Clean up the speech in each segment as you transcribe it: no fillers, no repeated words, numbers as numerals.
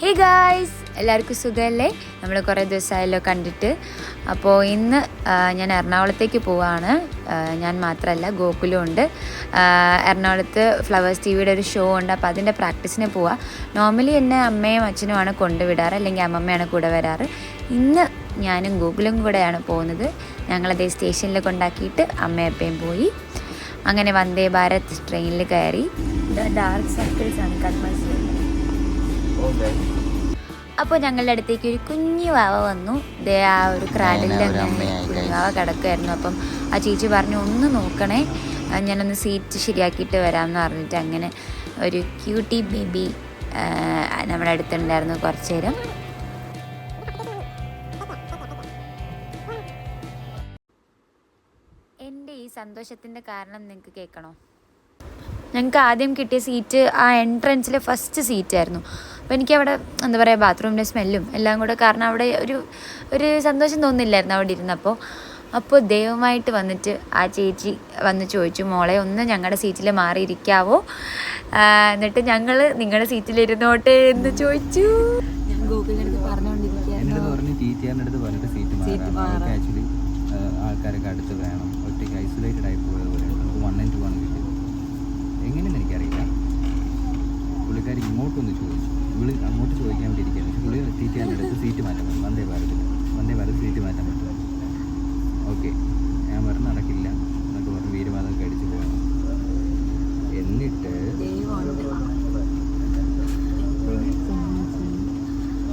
Hey guys, എല്ലാവർക്കും സുഖമല്ലേ? നമ്മൾ കുറേ ദിവസമായല്ലോ കണ്ടിട്ട്. അപ്പോൾ ഇന്ന് ഞാൻ എറണാകുളത്തേക്ക് പോവാണ്. ഞാൻ മാത്രമല്ല, ഗോകുലും ഉണ്ട്. എറണാകുളത്ത് ഫ്ലവേഴ്സ് ടിവിയുടെ ഒരു ഷോ ഉണ്ട്. അപ്പോൾ അതിൻ്റെ പ്രാക്ടീസിന് പോവാം. നോർമലി എന്നെ അമ്മയും അച്ഛനുമാണ് കൊണ്ടുവിടാറ്, അല്ലെങ്കിൽ അമ്മമ്മയാണ് കൂടെ വരാറ്. ഇന്ന് ഞാനും ഗോകുലും കൂടെയാണ് പോകുന്നത്. ഞങ്ങളതേ സ്റ്റേഷനിൽ കൊണ്ടാക്കിയിട്ട് അമ്മയപ്പയും പോയി. അങ്ങനെ വന്ദേ ഭാരത് ട്രെയിനിൽ കയറി. ഡാർക്ക് സർക്കിൾസ് ആണ് കൺമസ്. അപ്പോൾ ഞങ്ങളുടെ അടുത്തേക്ക് ഒരു കുഞ്ഞു വാവ വന്നു. ദേ ആ ഒരു ക്രാഡിൽ വാവ കിടക്കുമായിരുന്നു. അപ്പം ആ ചേച്ചി പറഞ്ഞു, ഒന്ന് നോക്കണേ, ഞാനൊന്ന് സീറ്റ് ശരിയാക്കിയിട്ട് വരാമെന്ന് പറഞ്ഞിട്ട് അങ്ങനെ ഒരു ക്യൂട്ടി ബേബി നമ്മുടെ അടുത്തുണ്ടായിരുന്നു കുറച്ച് നേരം. എൻ്റെ ഈ സന്തോഷത്തിൻ്റെ കാരണം നിങ്ങൾക്ക് കേൾക്കണോ? ഞങ്ങൾക്ക് ആദ്യം കിട്ടിയ സീറ്റ് ആ എൻട്രൻസിലെ ഫസ്റ്റ് സീറ്റായിരുന്നു. അപ്പോൾ എനിക്കവിടെ എന്താ പറയുക, ബാത്റൂമിൻ്റെ സ്മെല്ലും എല്ലാം കൂടെ കാരണം അവിടെ ഒരു സന്തോഷം തോന്നില്ലായിരുന്നു അവിടെ ഇരുന്നപ്പോൾ. അപ്പോൾ ദൈവമായിട്ട് വന്നിട്ട് ആ ചേച്ചി വന്ന് ചോദിച്ചു, മോളെ ഒന്ന് ഞങ്ങളുടെ സീറ്റിൽ മാറിയിരിക്കാവോ, എന്നിട്ട് ഞങ്ങൾ നിങ്ങളുടെ സീറ്റിലിരുന്നോട്ടെ എന്ന് ചോദിച്ചു. ഞാൻ ഗോകുലിൻ്റെ അടുത്ത് പറഞ്ഞുകൊണ്ടിരിക്കുകയായിരുന്നു, ആൾക്കാരൊക്കെ അടുത്ത് വേണം, ഒറ്റയ്ക്ക് ഐസൊലേറ്റഡ് ആയി പോയത് പോലെ നമുക്ക് 1 and 2 ആണ് കിട്ടിയത്. എങ്ങനെയെന്ന് എനിക്കറിയില്ല. പുള്ളിക്കാരി ഇങ്ങോട്ടൊന്ന് ചോദിച്ചു, പുള്ളി അങ്ങോട്ട് ചോദിക്കാൻ വേണ്ടി ഇരിക്കുകയാണ്. പക്ഷേ പുള്ളി TTRൻ്റെ അടുത്ത് സീറ്റ് മാറ്റാൻ പറ്റും, വന്ദേ ഭാരത് സീറ്റ് മാറ്റാൻ പറ്റും. ഓക്കെ, ഞാൻ പറഞ്ഞ് നടക്കില്ല എന്നൊക്കെ പറഞ്ഞ് വീരവാദമൊക്കെ അടിച്ച് പോകണം. എന്നിട്ട്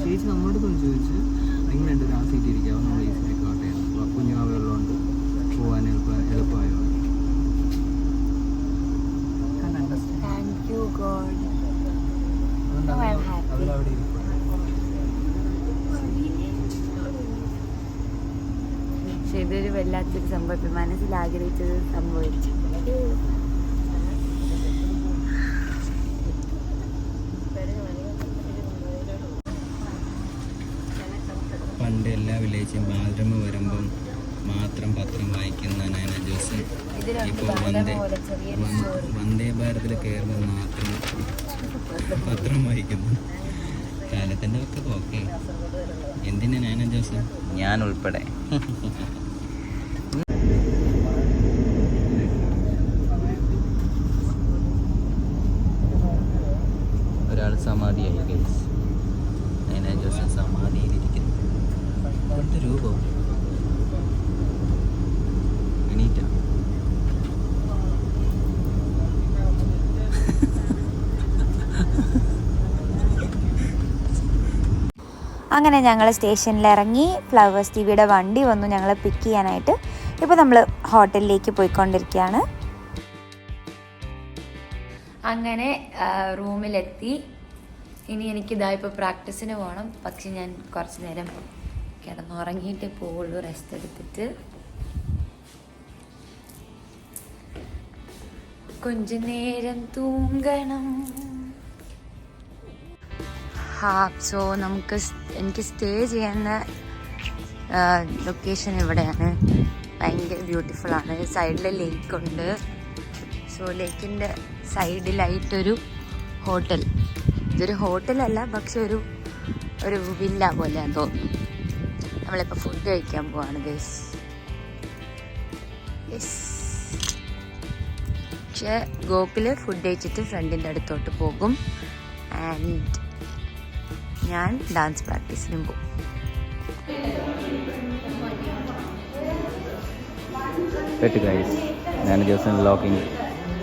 ചേച്ചി നമ്മളോട് ഒന്ന് ചോദിച്ച്, എങ്ങനെയുണ്ട് ആ സീറ്റ് ഇരിക്കാമോ, നമ്മൾ ഈ സീറ്റ് കോട്ടയാണ്, കുഞ്ഞുമാവുള്ളതുകൊണ്ട് പോകാൻ എളുപ്പമായോ. പക്ഷെ ഇതൊരു വല്ലാത്തൊരു സംഭവം, മനസ്സിൽ ആഗ്രഹിച്ചത് സംഭവിച്ചു. പണ്ട് എല്ലാ വില്ലേജും ബാലരമ വരുമ്പം മാത്രം പത്രം വായിക്കുന്ന നയന ജോസ് ഇപ്പോൾ വന്ദേ ഭാരതിൽ കയറുമ്പോൾ മാത്രം പത്രം വായിക്കുന്നു. കാലത്തിൻ്റെ ഒക്കെ ഓക്കെ. എന്തിനാ നയന ജോസ്? ഞാൻ ഉൾപ്പെടെ. ഒരാൾ സമാധിയായി ഗൈസ്. നയന ജോസ് സമാധിയിലിരിക്കുന്നു. 10 രൂപ എണീറ്റ. അങ്ങനെ ഞങ്ങൾ സ്റ്റേഷനിൽ ഇറങ്ങി. ഫ്ലവേഴ്സ് ടിവിയുടെ വണ്ടി വന്നു ഞങ്ങളെ പിക്ക് ചെയ്യാനായിട്ട്. ഇപ്പോൾ നമ്മൾ ഹോട്ടലിലേക്ക് പോയിക്കൊണ്ടിരിക്കുകയാണ്. അങ്ങനെ റൂമിലെത്തി. ഇനി എനിക്കിതാ ഇപ്പോൾ പ്രാക്ടീസിന് പോകണം. പക്ഷെ ഞാൻ കുറച്ച് നേരം കിടന്നുറങ്ങിയിട്ട് പോവുള്ളൂ, റെസ്റ്റ് എടുത്തിട്ട്. கொஞ்ச നേരം തൂങ്ങണം. സോ എനിക്ക് സ്റ്റേ ചെയ്യുന്ന ലൊക്കേഷൻ ഇവിടെയാണ്. ഭയങ്കര ബ്യൂട്ടിഫുള്ളാണ്. സൈഡിൽ ലേക്കുണ്ട്. So ലേക്കിൻ്റെ സൈഡിലായിട്ടൊരു hotel. ഇതൊരു ഹോട്ടലല്ല, പക്ഷെ ഒരു വില്ല പോലെയാന്ന് തോന്നുന്നു. നമ്മളിപ്പോൾ ഫുഡ് കഴിക്കാൻ പോവാണ് ഗൈസ്. യെസ്. പക്ഷേ ഗോകുല് ഫുഡ് കഴിച്ചിട്ട് ഫ്രണ്ടിൻ്റെ അടുത്തോട്ട് പോകും. ആൻഡ് ഞാൻ ഡാൻസ് പ്രാക്ടീസിനും പോകും. ഞാൻ ദിവസം ലോക്കിങ്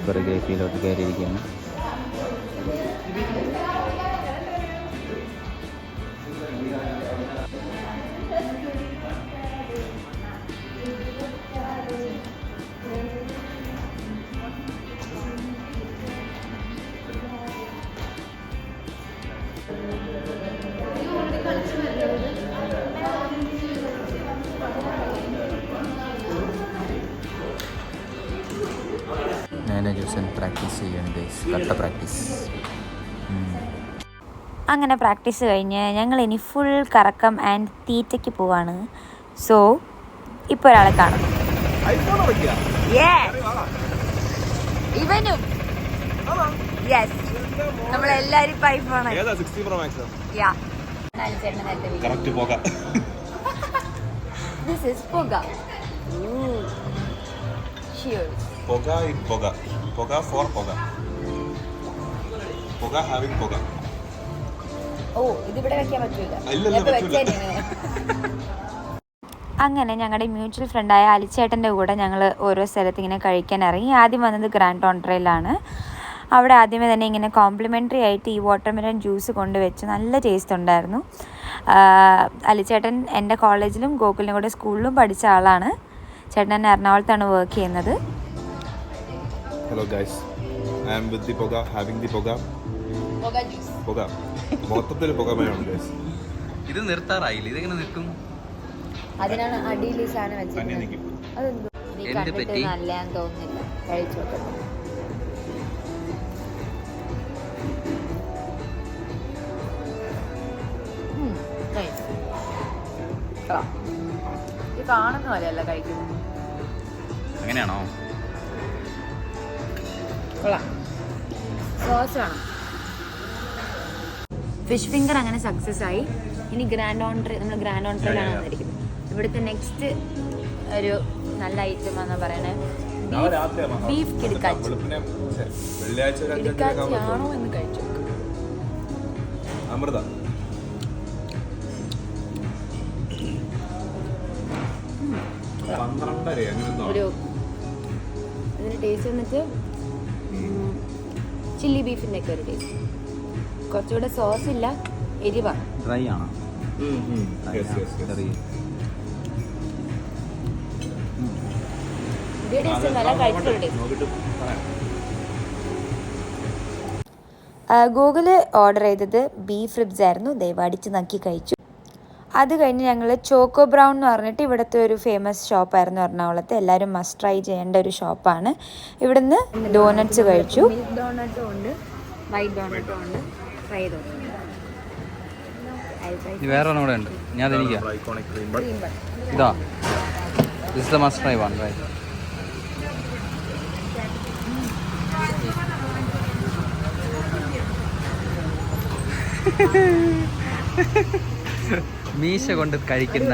പുറകെ ഫീലോട്ട് കയറിയിരിക്കുകയാണ്. പ്രാക്ടീസ് ചെയ്യണം ഗൈസ്, കട്ട പ്രാക്ടീസ്. അങ്ങനെ പ്രാക്ടീസ് കഴിഞ്ഞ് ഞങ്ങൾ ഇനി ഫുൾ കറക്കം ആൻഡ് തീറ്റയ്ക്ക് പോവാണ്. സോ ഇപ്പോൾ ഒരാളെ കാണും. ഇവനും യെസ് നമ്മളെല്ലാരും ഐഫോൺ ഏതാ 16 Pro Max? കറക്റ്റ് പോക. This is Poga. Cheers. Poga in Poga. Poga for Poga. Poga having Poga. ഇതിവിടെ വെക്കാൻ പറ്റൂല. ഇല്ല പറ്റൂല. അങ്ങനെ ഞങ്ങളുടെ മ്യൂച്വൽ ഫ്രണ്ടായ അലിച്ചേട്ടൻ്റെ കൂടെ ഞങ്ങൾ ഓരോ സ്ഥലത്ത് ഇങ്ങനെ കഴിക്കാൻ ഇറങ്ങി. ആദ്യം വന്നത് ഗ്രാൻഡ് ഓൺട്രയിലാണ്. അവിടെ ആദ്യമേ തന്നെ ഇങ്ങനെ കോംപ്ലിമെൻ്ററി ആയിട്ട് ഈ വാട്ടർമെലൺ ജ്യൂസ് കൊണ്ടുവച്ചു. നല്ല ടേസ്റ്റ് ഉണ്ടായിരുന്നു. അലിച്ചേട്ടൻ എൻ്റെ കോളേജിലും ഗോകുലിനും കൂടെ സ്കൂളിലും പഠിച്ച ആളാണ്. ചേട്ടൻ എറണാകുളത്താണ് വർക്ക് ചെയ്യുന്നത്. Hello guys, I am with the Poga, having the Poga. Poga juice. Poga. മൊത്തത്തിൽ Poga guys. ഇത് നിർത്താറായില്ല, ഇതെങ്ങനെ നിൽക്കും? അതിനാണ് അടിയിൽ ഈ സാധനം വെച്ചത്. അതെന്തോ എന്ത് പറ്റി? നല്ലതാന്ന് തോന്നുന്നില്ല. കഴിച്ചു നോക്കട്ടെ. ഇത് കാണുന്ന പോലെയല്ല കഴിക്കുന്നത്. അങ്ങനെയാണോ? സോസ് വേണം. ഫിഷ് ഫിംഗർ അങ്ങനെ സക്സസ് ആയി. ഇനി ഗ്രാൻഡ് ഓൺട്രി, നമ്മൾ ഗ്രാൻഡ് ഓൺട്രിയിലാണ് വന്നിരിക്കുന്നത്. ഇവിടുത്തെ നെക്സ്റ്റ് ഒരു നല്ല ഐറ്റം എന്ന് പറയണേ ബീഫ് കിടക്കാച്ചി. കിടക്കാച്ചിയാണോ എന്ന് കഴിച്ചു. അമൃത ഒരു ഇതിന് ടേസ്റ്റ് വന്നിട്ട് ചില്ലി ബീഫിൻ്റെ ഒക്കെ ഒരു ടേസ്റ്റ്. കുറച്ചുകൂടെ സോസ് ഇല്ല, എരിവാണ്. ഡ്രൈ ആണോ? നല്ല കഴിച്ചിട്ടുണ്ട്. ഗൂഗിള് ഓർഡർ ചെയ്തത് ബീഫ് റിബ്സ് ആയിരുന്നു. ദയവാടിച്ച് നക്കി കഴിച്ചു. അത് കഴിഞ്ഞ് ഞങ്ങൾ ചോക്കോ ബ്രൗൺ എന്ന് പറഞ്ഞിട്ട് ഇവിടുത്തെ ഒരു ഫേമസ് ഷോപ്പായിരുന്നു എറണാകുളത്ത്. എല്ലാവരും മസ്റ്റ് ട്രൈ ചെയ്യേണ്ട ഒരു ഷോപ്പാണ്. ഇവിടുന്ന് ഡോണറ്റ്സ് കഴിച്ചു. മിൽക്ക് ഡോണറ്റും ഉണ്ട്, വൈറ്റ് ഡോണറ്റും ഉണ്ട്, ട്രൈ ചെയ്തോണ്ട്. വേറെ ഒന്നും കൂടെ ഉണ്ട്. ഞാൻ ഇതാ this the must try one right. മീശ കൊണ്ട് കഴിക്കുന്ന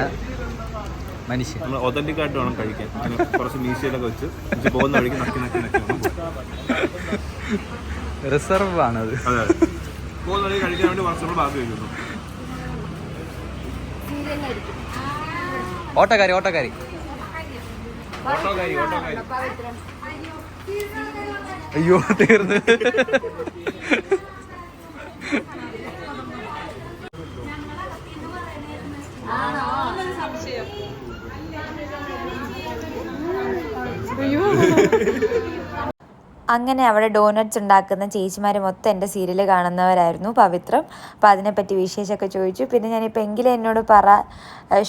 മനുഷ്യൻ. നമ്മൾ ഒതന്റിക് ആയിട്ട് വേണം കഴിക്കാൻ. കുറച്ച് മീശയിലൊക്കെ വെച്ച് പോകുന്ന വഴിക്ക് നക്കി റിസർവ് ആണത്. അതെ, പോകുന്ന വഴി കഴിക്കാൻ വേണ്ടി വർഷങ്ങൾ ബാക്കി വയ്ക്കുന്നു. ഓട്ടോക്കാരി അയ്യോ തീർന്ന്. അങ്ങനെ അവിടെ ഡോനറ്റ്സ് ഉണ്ടാക്കുന്ന ചേച്ചിമാർ മൊത്തം എൻ്റെ സീരിയൽ കാണുന്നവരായിരുന്നു, പവിത്രം. അപ്പോൾ അതിനെപ്പറ്റി വിശേഷമൊക്കെ ചോദിച്ചു. പിന്നെ ഞാനിപ്പോൾ എങ്കിലും എന്നോട്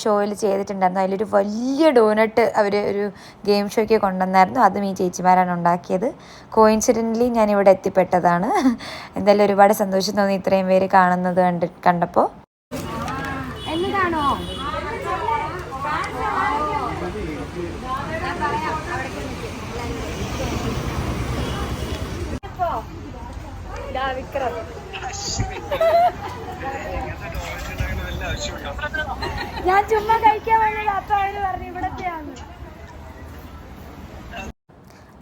ഷോയിൽ ചെയ്തിട്ടുണ്ടായിരുന്നു. അതിലൊരു വലിയ ഡോനറ്റ് അവർ ഒരു ഗെയിം ഷോയ്ക്ക് കൊണ്ടുവന്നായിരുന്നു. അതും ഈ ചേച്ചിമാരാണ് ഉണ്ടാക്കിയത്. കോയിൻസിഡൻ്റലി ഞാനിവിടെ എത്തിപ്പെട്ടതാണ്. എന്തായാലും ഒരുപാട് സന്തോഷം തോന്നി ഇത്രയും പേര് കാണുന്നത് കണ്ടപ്പോൾ. എന്നതാണോ ഞാൻ ചുമ്മാ കഴിക്കാൻ വേണ്ടി അപ്പൊ അവര് പറഞ്ഞു ഇവിടത്തെയാണ്.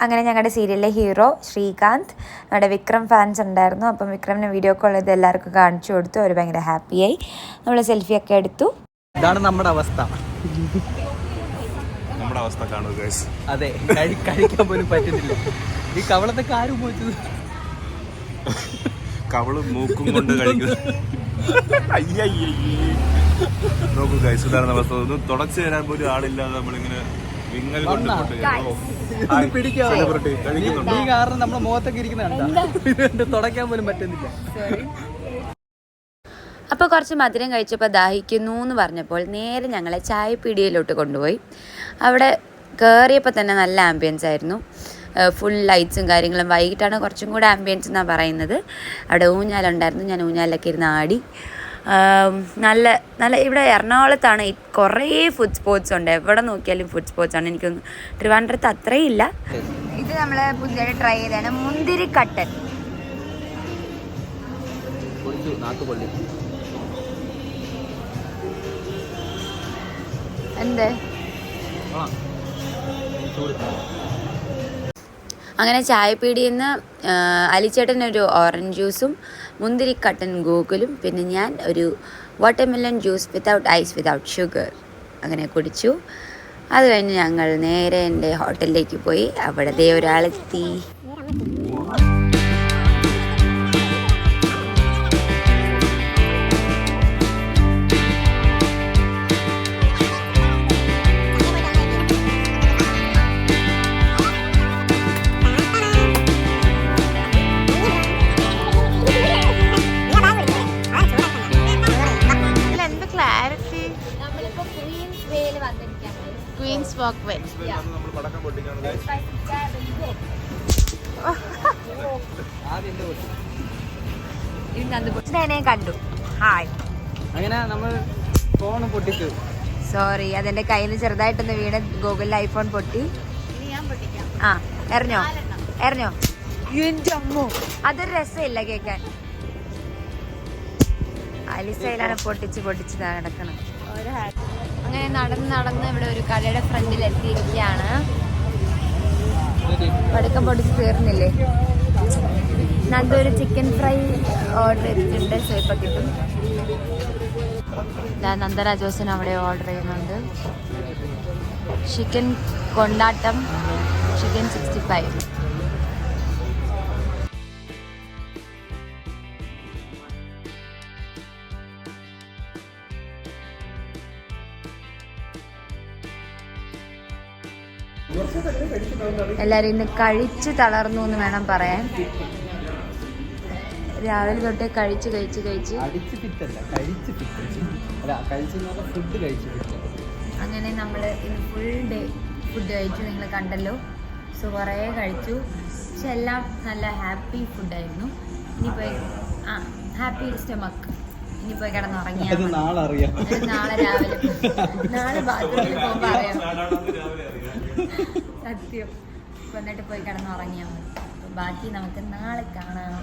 അങ്ങനെ ഞങ്ങളുടെ സീരിയലിലെ ഹീറോ ശ്രീകാന്ത്, നമ്മുടെ വിക്രം ഫാൻസ് ഉണ്ടായിരുന്നു. അപ്പം വിക്രമിന് വീഡിയോ കോൾ ചെയ്ത് എല്ലാവർക്കും കാണിച്ചു കൊടുത്തു. അവർ ഭയങ്കര ഹാപ്പിയായി. നമ്മൾ സെൽഫിയൊക്കെ എടുത്തു. ഇതാണ് നമ്മുടെ അവസ്ഥ. കാണുക ഗയ്സ്. അതെ, കഴിക്കാൻ പോലും പറ്റുന്നില്ല. ഈ കവളത്തെ കാര്യം ഉപയോഗിച്ചത് കവള് മൂക്കും കൊണ്ട് കഴിക്കുന്നത്. നോക്കൂ ഗൈസ്, ഇതാണ് അവസ്ഥ. ഒന്ന് തുടച്ചു തരാൻ പോലും ആളില്ലാതെ നമ്മളിങ്ങനെ വിങ്ങൽ കൊണ്ട് നീ കാരണം നമ്മുടെ മുഖത്തൊക്കെ ഇരിക്കുന്നുണ്ട്, തുടയ്ക്കാൻ പോലും പറ്റുന്നില്ല. അപ്പോൾ കുറച്ച് മധുരം കഴിച്ചപ്പോൾ ദാഹിക്കുന്നു എന്ന് പറഞ്ഞപ്പോൾ നേരെ ഞങ്ങളെ ചായപ്പീടികയിലോട്ട് കൊണ്ടുപോയി. അവിടെ കയറിയപ്പോൾ തന്നെ നല്ല ആംബിയൻസ് ആയിരുന്നു. ഫുൾ ലൈറ്റ്സും കാര്യങ്ങളും. വൈകിട്ടാണ് കുറച്ചും കൂടെ ആംബിയൻസ് എന്നാണ് പറയുന്നത്. അവിടെ ഊഞ്ഞാലുണ്ടായിരുന്നു. ഞാൻ ഊഞ്ഞാലൊക്കെ ഇരുന്ന് ആടി. നല്ല നല്ല ഇവിടെ എറണാകുളത്താണ് കുറേ ഫുഡ് സ്പോട്ട്സ് ഉണ്ട്. എവിടെ നോക്കിയാലും ഫുഡ് സ്പോട്ട്സ് ആണ്. എനിക്കൊന്നും ട്രിവാൻഡ്രത്ത് അത്രയും ഇല്ല. ഇത് നമ്മൾ പുതിയതായിട്ട് ട്രൈ ചെയ്തതാണ് മുന്തിരിക്കട്ടൻ. പൊള്ളിച്ചു, നാക്ക് പൊള്ളിച്ചു. എന്തേ? അങ്ങനെ ചായപ്പീടിയിൽ നിന്ന് അലിച്ചേട്ടനൊരു ഓറഞ്ച് ജ്യൂസും മുന്തിരിക്കട്ടൻ ഗോകുലും പിന്നെ ഞാൻ ഒരു watermelon juice without ice without sugar അങ്ങനെ കുടിച്ചു. അത് കഴിഞ്ഞ് ഞങ്ങൾ നേരെ എൻ്റെ ഹോട്ടലിലേക്ക് പോയി. അവിടെ ദേ ഒരാളെത്തി. Queen's Walkway. നമ്മൾ പടക്കം പൊട്ടിക്കാണ് കണ്ടു. ഹായ്. അങ്ങനെ നമ്മൾ ഫോൺ പൊട്ടിച്ചു. സോറി, അതെന്റെ കയ്യിൽ നിന്ന് ചെറുതായിട്ടൊന്ന് വീണ്. ഗൂഗിളിൽ ഐഫോൺ പൊട്ടി. ആ എറിഞ്ഞോ? എന്റെ അമ്മോ, അതൊരു രസമില്ല കേൾക്കാൻ. അലിസയിലാണ് പൊട്ടിച്ച് കിടക്കണം. അങ്ങനെ നടന്ന് ഇവിടെ ഒരു കടയുടെ ഫ്രണ്ടിൽ എത്തിയിരിക്കുകയാണ്. പടക്കം പൊടിച്ച് തീർന്നില്ലേ? നന്ദൊരു ചിക്കൻ ഫ്രൈ ഓർഡർ ചെയ്തിട്ടുണ്ട്. സോ ഇപ്പം കിട്ടും. നന്ദന ജോസിന് അവിടെ ഓർഡർ ചെയ്യുന്നുണ്ട്. ചിക്കൻ കൊണ്ടാട്ടം, ചിക്കൻ 65. എല്ലാവരും ഇന്ന് കഴിച്ച് തളർന്നു എന്ന് വേണം പറയാൻ. രാവിലെ തൊട്ടേ കഴിച്ച് അങ്ങനെ നമ്മൾ ഇന്ന് ഫുൾ ഡേ ഫുഡ് കഴിച്ചു. നിങ്ങൾ കണ്ടല്ലോ. സോ കുറേ കഴിച്ചു. പക്ഷെ എല്ലാം നല്ല ഹാപ്പി ഫുഡായിരുന്നു. ഇനിയിപ്പോൾ ഹാപ്പി സ്റ്റമക്ക്. ഇനിയിപ്പോൾ കിടന്നുറങ്ങിയാൽ നാളെ രാവിലെ നാളെ ബാത്റൂമിൽ പോകുമ്പോൾ അറിയാം. സത്യം. വന്നിട്ട് പോയി കിടന്നുറങ്ങിയാൽ മതി. ബാക്കി നമുക്ക് നാളെ കാണാം.